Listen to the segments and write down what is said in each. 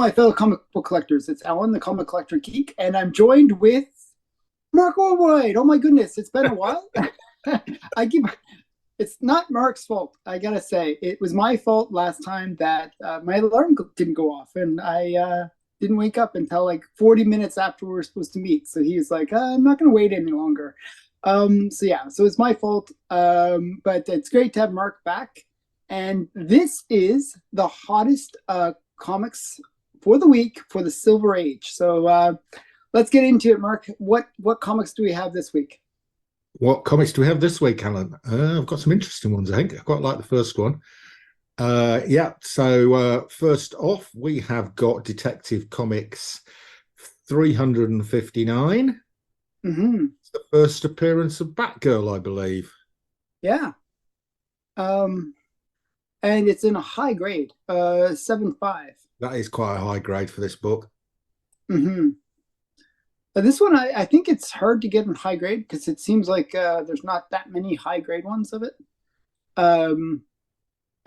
my fellow comic book collectors. It's Alan, the comic collector geek, and I'm joined with Mark Allwright. Oh my goodness, it's been a while. I keep. It's not Mark's fault. I gotta say, it was my fault last time that my alarm didn't go off, and I didn't wake up until like 40 minutes after we were supposed to meet. So he was like, "I'm not gonna wait any longer." So yeah, so it's my fault. But it's great to have Mark back, and this is the hottest comics for the week for the Silver Age. So let's get into it, Mark. What comics do we have this week? What comics do we have this week, Alan? I've got some interesting ones, I think. I quite like the first one. So first off, we have got Detective Comics 359. It's the first appearance of Batgirl, I believe. Yeah. And it's in a high grade, 7.5. That is quite a high grade for this book. This one, I think it's hard to get in high grade because it seems like there's not that many high grade ones of it. I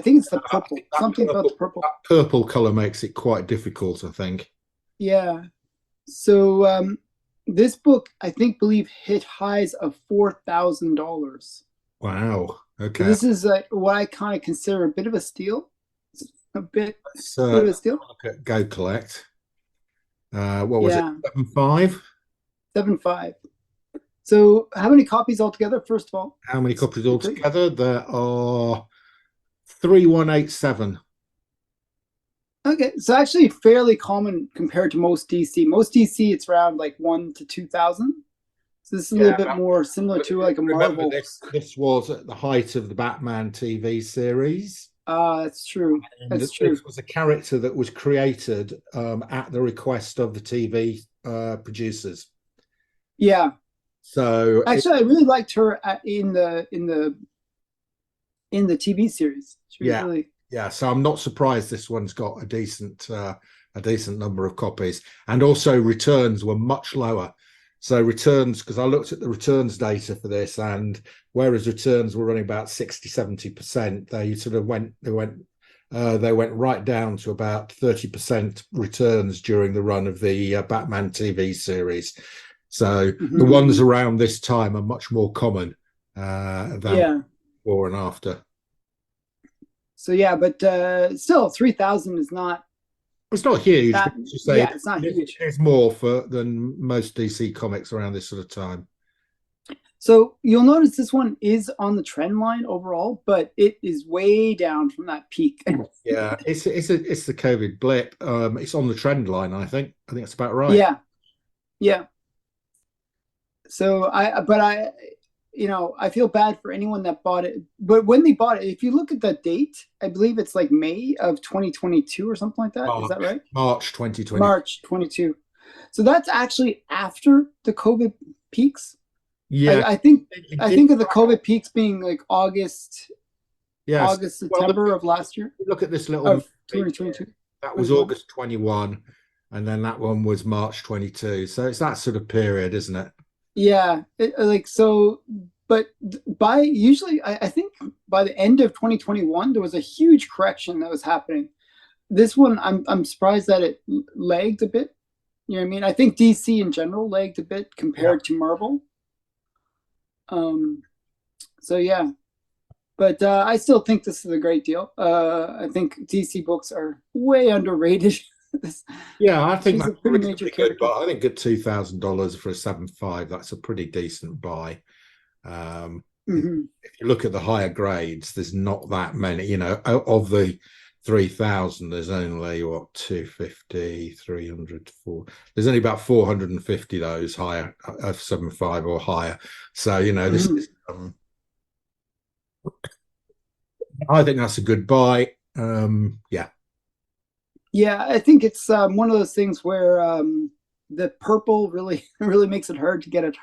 think it's the purple. Something about the purple. That purple color makes it quite difficult, I think. Yeah. So this book, I believe hit highs of $4,000. Wow. Okay. So this is what I kind of consider a bit of a steal. A bit of a steal. Go collect. What was it? 7.5? 7.5. So how many copies altogether, first of all? How many copies altogether? There are 3187. Okay, so actually fairly common compared to most DC. Most DC, it's around like 1 to 2,000. So this is a little bit more similar to like a Marvel. This was at the height of the Batman TV series. That's true. That's true. This was a character that was created at the request of the TV producers. Yeah. So actually, I really liked her in the TV series. Yeah. So I'm not surprised this one's got a decent number of copies, and also returns were much lower. So returns, because I looked at the returns data for this, and whereas returns were running about 60-70%, they sort of went right down to about 30% returns during the run of the Batman TV series. So the ones around this time are much more common than before and after. So yeah, but still 3,000 is not. It's not huge. It's not huge. It's more than most DC comics around this sort of time. So you'll notice this one is on the trend line overall, but it is way down from that peak. Yeah, it's the COVID blip. It's on the trend line, I think. I think that's about right. Yeah. So I feel bad for anyone that bought it. But when they bought it, if you look at the date, I believe it's like May of 2022 or something like that. Is that right? March 2020. March 22. So that's actually after the COVID peaks. Yeah, I think of the COVID peaks being like August, September of last year. Look at this little of 2022. That was August 21, and then that one was March 22. So it's that sort of period, isn't it? Yeah, but I think by the end of 2021 there was a huge correction that was happening. This one, I'm surprised that it lagged a bit. You know what I mean? I think DC in general lagged a bit compared to Marvel. So yeah, but I still think this is a great deal. I think DC books are way underrated. I think that's pretty major good. But I think at $2,000 for a 7.5, that's a pretty decent buy. If you look at the higher grades, there's not that many. You know, of the 3,000, there's only 250, 300, 400. There's only about 450 those higher of 7.5 or higher. So this is. I think that's a good buy. Yeah, I think it's one of those things where the purple really makes it hard to get it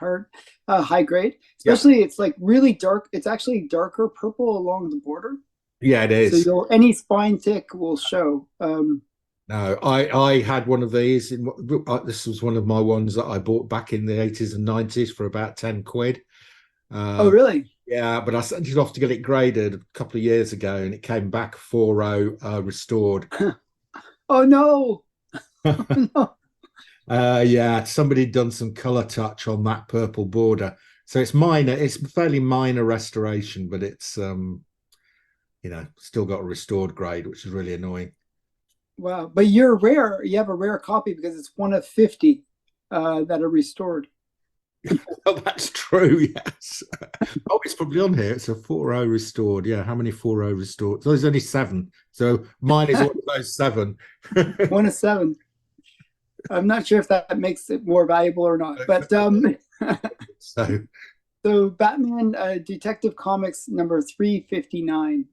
high grade. Especially it's like really dark. It's actually darker purple along the border. Yeah, it is. So any spine tick will show. No, I had one of these. This was one of my ones that I bought back in the 80s and 90s for about 10 quid. Oh, really? Yeah, but I sent it off to get it graded a couple of years ago, and it came back 4.0 restored. Oh no! Yeah, somebody done some color touch on that purple border. So it's minor, it's fairly minor restoration, but it's still got a restored grade, which is really annoying. Wow. But you're rare. You have a rare copy because it's one of 50 that are restored. Oh, that's true, yes. Oh, it's probably on here. It's a 4.0 restored. Yeah, how many 4.0 restored? So there's only 7. So mine is one of those 7. One of 7. I'm not sure if that makes it more valuable or not. But So so Batman Detective Comics number 359.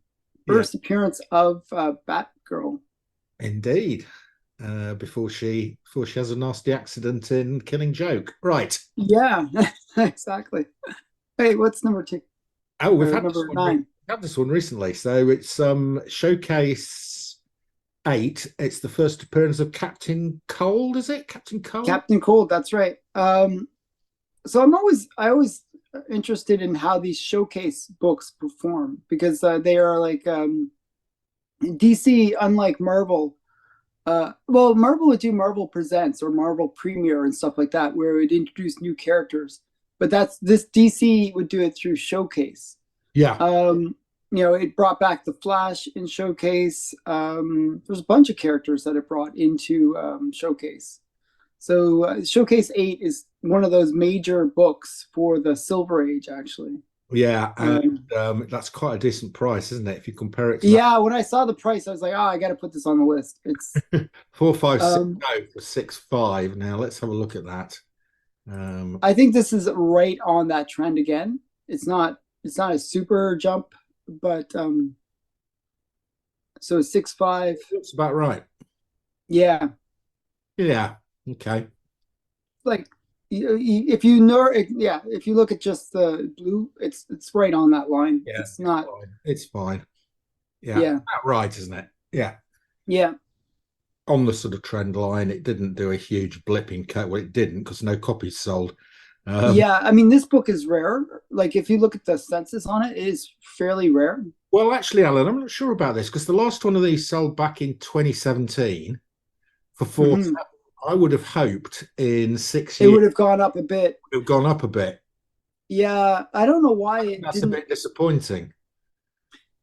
First appearance of Batgirl. indeed. Before she has a nasty accident in Killing Joke. Right. Yeah, exactly. Hey, what's number 2? Oh, we've Or had this number one. 9. Had this one recently. So it's Showcase 8. It's the first appearance of Captain Cold, is it? Captain Cold? Captain Cold, that's right. So I always interested in how these showcase books perform because they are like DC, unlike Marvel. Well, Marvel would do Marvel Presents or Marvel Premiere and stuff like that, where it would introduce new characters. But this DC would do it through Showcase. Yeah. It brought back the Flash in Showcase. There's a bunch of characters that it brought into Showcase. So Showcase 8 is one of those major books for the Silver Age, actually. Yeah, and that's quite a decent price, isn't it? If you compare it to yeah, when I saw the price, I was like, I got to put this on the list. It's 456 for 6.5. Now let's have a look at that. I think this is right on that trend again. It's not a super jump, but so 6.5. That's about right. Yeah. Yeah. Okay. Like if you know, if you look at just the blue, it's right on that line. Yeah, it's not. It's fine. Yeah. Yeah. Right, isn't it? Yeah. Yeah. On the sort of trend line, it didn't do a huge blip in cut. Well, it didn't because no copies sold. Yeah, I mean, this book is rare. Like, if you look at the census on it, it is fairly rare. Well, actually, Alan, I'm not sure about this because the last one of these sold back in 2017 for 4. Mhm. I would have hoped in 6 It years would have gone up a bit. it would have gone up a bit. Yeah, I don't know why it That's didn't. a bit disappointing.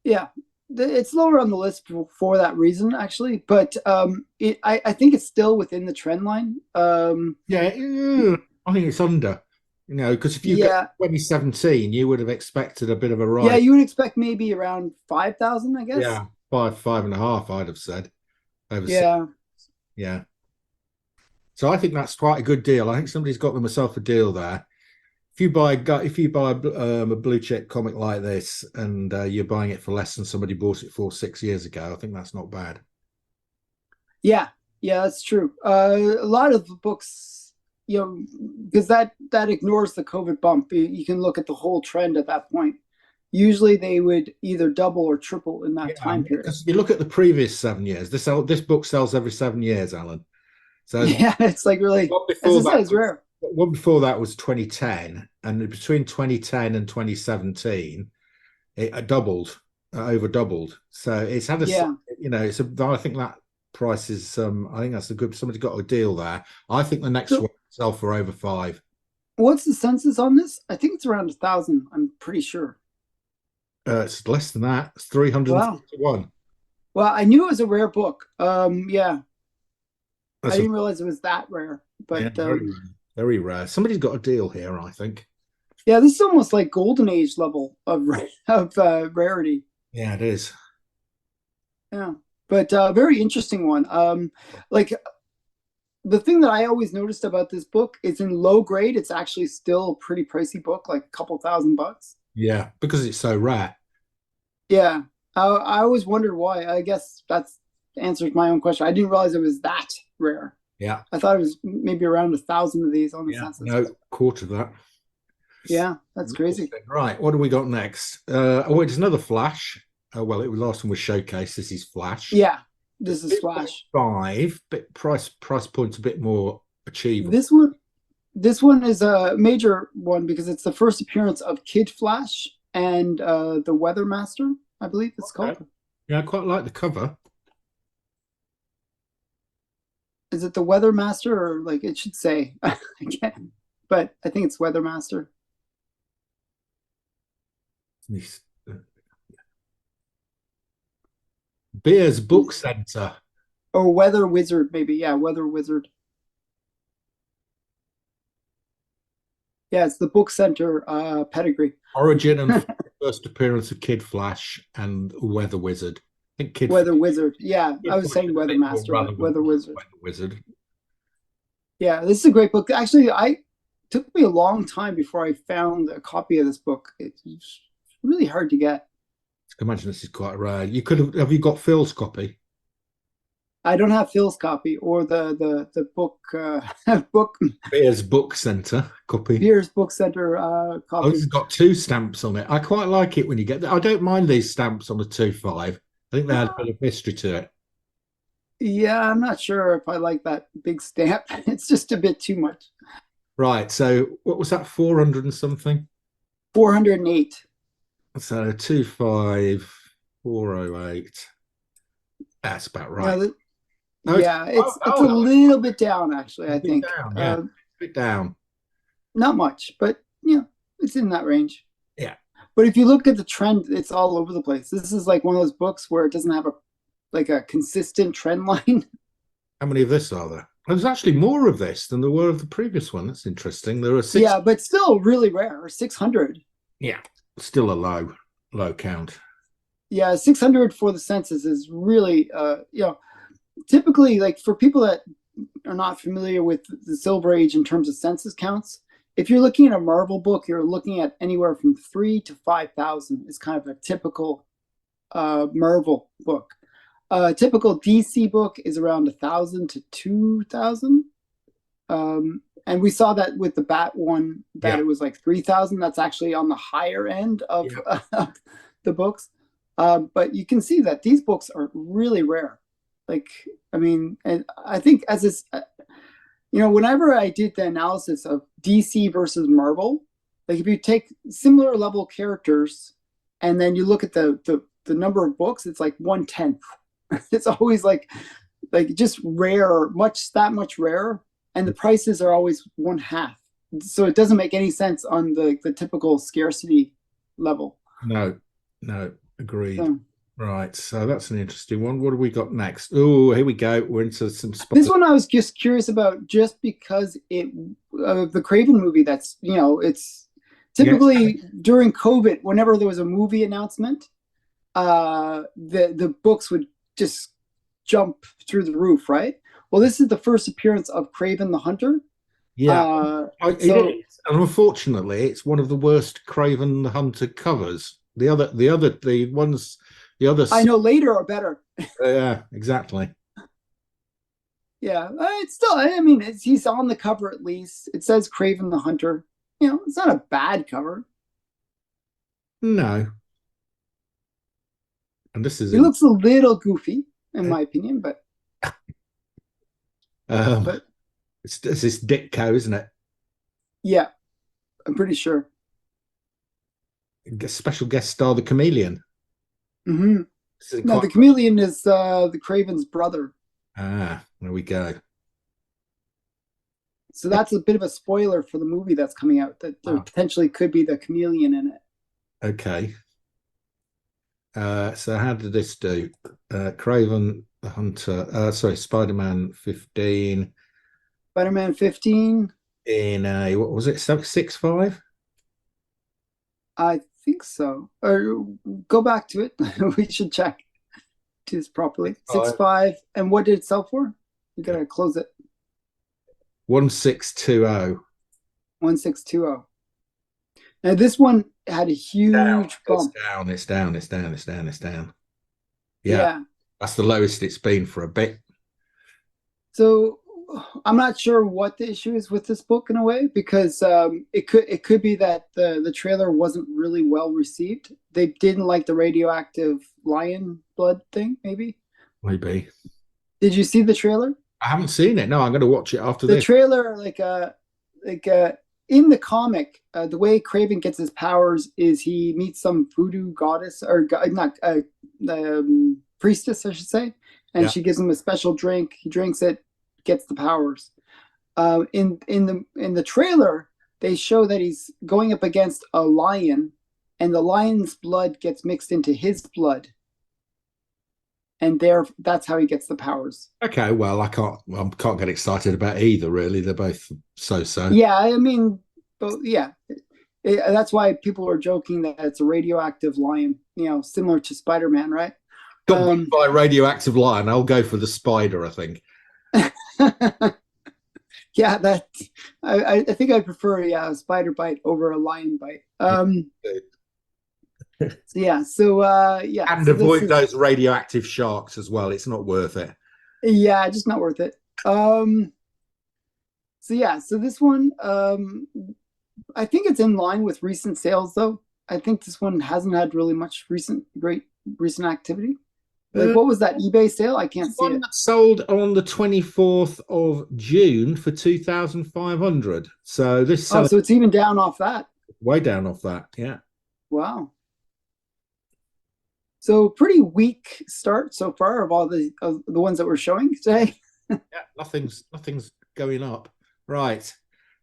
Yeah, it's lower on the list for that reason, actually. But I think it's still within the trend line. Yeah, I think it's under. Because if you go Yeah, 2017, you would have expected a bit of a yeah, rise. you would expect maybe around 5,000, I guess. Yeah, 5.5, I'd have said. Over 6. Yeah, Yeah. So I think that's quite a good deal. I think somebody's got themselves a deal there. If you buy a blue chip comic like this and you're buying it for less than somebody bought it for 6 years ago, I think that's not bad. yeah, yeah, that's true. A lot of the books, because that ignores the COVID bump. You can look at the whole trend at that point. Usually, they would either double or triple in that time period. Because if you look at the previous 7 years, this book sells every 7 years, Alan. So yeah, it's like really, as I said, it's rare. One before that was 2010, and between 2010 and 2017, it doubled, over doubled. So it's had I think that price is, I think that's a good. Somebody got a deal there. I think the next one will sell for over 5. What's the census on this? I think it's around 1,000. I'm pretty sure. It's less than that. It's 351. Wow. Well, I knew it was a rare book. Yeah, That's I didn't realize it was that rare. But very rare. Very rare. Somebody's got a deal here, I think. yeah, this is almost like golden age level of rarity. Yeah, it is. Yeah, but very interesting one. Like the thing that I always noticed about this book is in low grade, it's actually still a pretty pricey book, like a couple $1,000. Yeah, because it's so rare. Yeah, I always wondered why. I guess that's answers my own question. I didn't realize it was that rare. Yeah, I thought it was maybe around 1,000 of these on the census. No, quarter of that. Yeah, that's crazy. Right, what do we got next? It's another Flash. Well, it was last one was Showcase. This is Flash. Yeah, this is Flash. 5, but price point's a bit more achievable. This one is a major one because it's the first appearance of Kid Flash and the Weather Master, I believe it's called. Yeah, I quite like the cover. Is it the Weather Master, or like it should say? I can't, but I think it's Weather Master. Beers Book Center. Or Weather Wizard, maybe. Yeah, Weather Wizard. Yeah, it's the Book Center pedigree. Origin and first appearance of Kid Flash and Weather Wizard. I think Weather Wizard. Yeah, Kid I was Flash saying is a Weather bit more Master, but relevant Weather than Wizard. Weather Wizard. Yeah, this is a great book. Actually, I took me a long time before I found a copy of this book. It's really hard to get. I can imagine this is quite rare. You could have you got Phil's copy? I don't have Phil's copy or the book book Beers Book Center copy. Beers Book Center Oh, copy. it's got two stamps on it. I quite like it when you get that. I don't mind these stamps on the 2.5. I think they had a bit of history to it. Yeah, I'm not sure if I like that big stamp. It's just a bit too much. Right. So what was that? 400 and something? 408. So 2.5, 408. That's about right. Yeah, it's a little bit down actually, I think. Down, yeah. A bit down. Not much, but it's in that range. Yeah. But if you look at the trend, it's all over the place. This is like one of those books where it doesn't have a consistent trend line. How many of this are there? There's actually more of this than there were of the previous one. That's interesting. There are six. Yeah, but still really rare. 600. Yeah, still a low count. Yeah, 600 for the census is really, typically, like for people that are not familiar with the Silver Age in terms of census counts, if you're looking at a Marvel book, you're looking at anywhere from 3,000 to 5,000 is kind of a typical Marvel book. A typical DC book is around 1,000 to 2,000. And we saw that with the Bat one, that it was like 3,000. That's actually on the higher end of the books. But you can see that these books are really rare. Like, I mean, and I think as this, whenever I did the analysis of DC versus Marvel, like if you take similar level characters and then you look at the number of books, it's like 1/10. It's always like just rare, that much rarer, and the prices are always 1/2. So it doesn't make any sense on the typical scarcity level. No, agreed. So, right, so that's an interesting one. What do we got next? Oh, here we go. We're into some spots. This one I was just curious about, just because the Craven movie. That's it's typically during COVID, whenever there was a movie announcement, the books would just jump through the roof, right? Well, this is the first appearance of Craven the Hunter. Yeah, it is. And unfortunately, it's one of the worst Craven the Hunter covers. The ones. I know later are better. Yeah, exactly. Yeah, it's still. I mean, he's on the cover at least. It says Craven the Hunter. It's not a bad cover. No. And this is. He looks a little goofy, in my opinion, but. But it's this Ditko, isn't it? Yeah, I'm pretty sure. Special guest star, the Chameleon. Mm-hmm. No, the Chameleon is the Craven's brother. Ah, there we go. So that's a bit of a spoiler for the movie that's coming out, that there potentially could be the Chameleon in it. Okay. So how did this do? Craven the Hunter. Sorry, Spider-Man 15. Spider-Man 15. In a, what was it, 6.5? I think so. Or go back to it. We should check this properly. 6.5. And what did it sell for? You gotta close it. 1620. 1620. Now this one had a huge bump. It's down. Yeah. That's the lowest it's been for a bit. So I'm not sure what the issue is with this book in a way, because it could be that the trailer wasn't really well received. They didn't like the radioactive lion blood thing, maybe. Maybe. Did you see the trailer? I haven't seen it. No, I'm going to watch it after the this. The trailer, in the comic, the way Craven gets his powers is he meets some voodoo goddess, or not priestess, I should say, and she gives him a special drink. He drinks it. gets the powers. In the trailer, they show that he's going up against a lion, and the lion's blood gets mixed into his blood, and that's how he gets the powers. Okay, well, I can't get excited about either. Really, they're both so-so. Yeah, I mean, but yeah, that's why people are joking that it's a radioactive lion. Similar to Spider-Man, right? Got bitten by a radioactive lion. I'll go for the spider, I think. Yeah, that I think I prefer a spider bite over a lion bite. And avoid those radioactive sharks as well. It's not worth it. Yeah, just not worth it. So this one, I think it's in line with recent sales though. I think this one hasn't had really much recent activity. Like, what was that eBay sale? I can't see it. That sold on the 24th of June for 2,500. So this. So it's even down off that. Way down off that, yeah. Wow. So pretty weak start so far of all the ones that we're showing today. Yeah, nothing's going up. Right.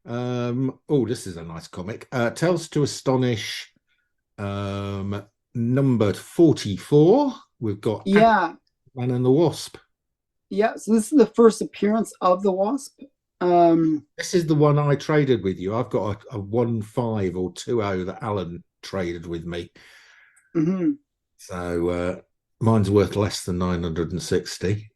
Oh, this is a nice comic. Tales to Astonish, numbered 44. We've got Man and the Wasp. Yeah, so this is the first appearance of the Wasp. This is the one I traded with you. I've got a 1-5 or 2-0 that Alan traded with me. Mm-hmm. So mine's worth less than 960.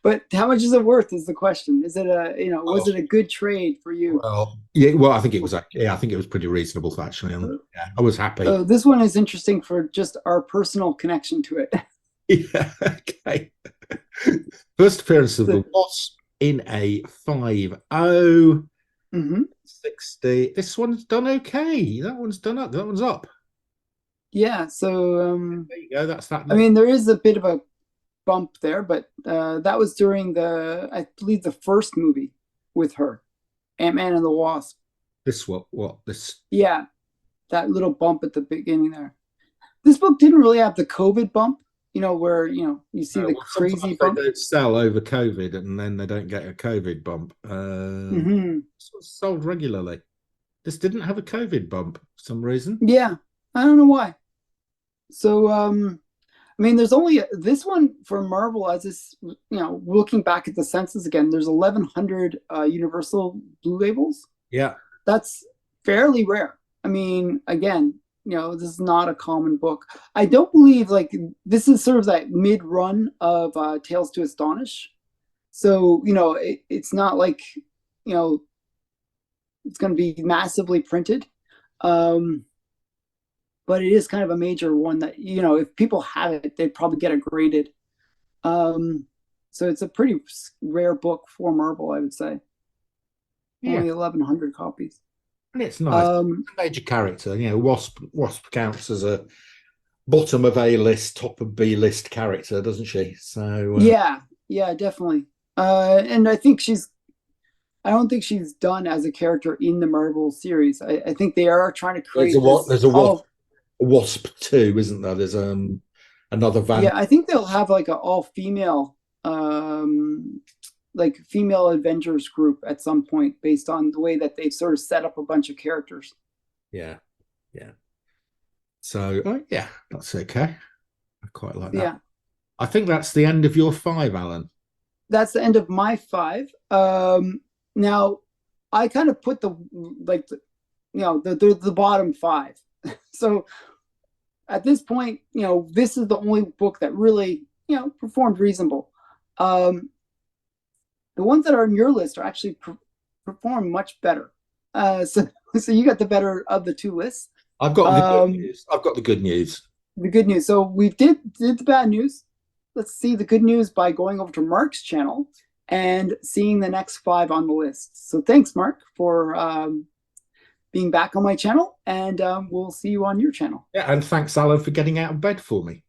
But how much is it worth is the question. Is it was it a good trade for you? Well, yeah, I think it was. Yeah, I think it was pretty reasonable actually. Yeah, I was happy. So this one is interesting for just our personal connection to it. Yeah. Okay. First appearance of the Wasp in a 5-0. 60. This one's done okay. That one's done up. That one's up. Yeah. So there you go. That's that. I mean, there is a bit of a bump there, but that was during I believe the first movie with her, Ant-Man and the Wasp. This what this? Yeah, that little bump at the beginning there. This book didn't really have the COVID bump, where you see the crazy bump. They don't sell over COVID, and then they don't get a COVID bump. This was sold regularly. This didn't have a COVID bump for some reason. Yeah, I don't know why. So I mean, there's only this one for Marvel as this, looking back at the census again, there's 1,100 Universal Blue Labels. Yeah. That's fairly rare. I mean, again, this is not a common book. I don't believe, this is sort of that mid-run of Tales to Astonish. So, it's not like, it's going to be massively printed. But it is kind of a major one that, if people have it, they'd probably get it graded. So it's a pretty rare book for Marvel, I would say. Yeah. Only 1,100 copies. And it's nice. It's a major character. Wasp counts as a bottom of A list, top of B list character, doesn't she? So yeah, definitely. And I don't think she's done as a character in the Marvel series. I think they are trying to create. There's a Wasp 2, isn't there? There's another van. Yeah, I think they'll have an all-female female Avengers group at some point based on the way that they've sort of set up a bunch of characters. Yeah. So yeah, that's okay. I quite like that. Yeah. I think that's the end of your 5, Alan. That's the end of my 5. Now I kind of put the bottom 5. So at this point, this is the only book that really, performed reasonable. The ones that are on your list are actually perform much better. So you got the better of the two lists. I've got the good news. I've got the good news. The good news. So we did the bad news. Let's see the good news by going over to Mark's channel and seeing the next 5 on the list. So thanks, Mark, for being back on my channel, and we'll see you on your channel. Yeah, and thanks, Alan, for getting out of bed for me.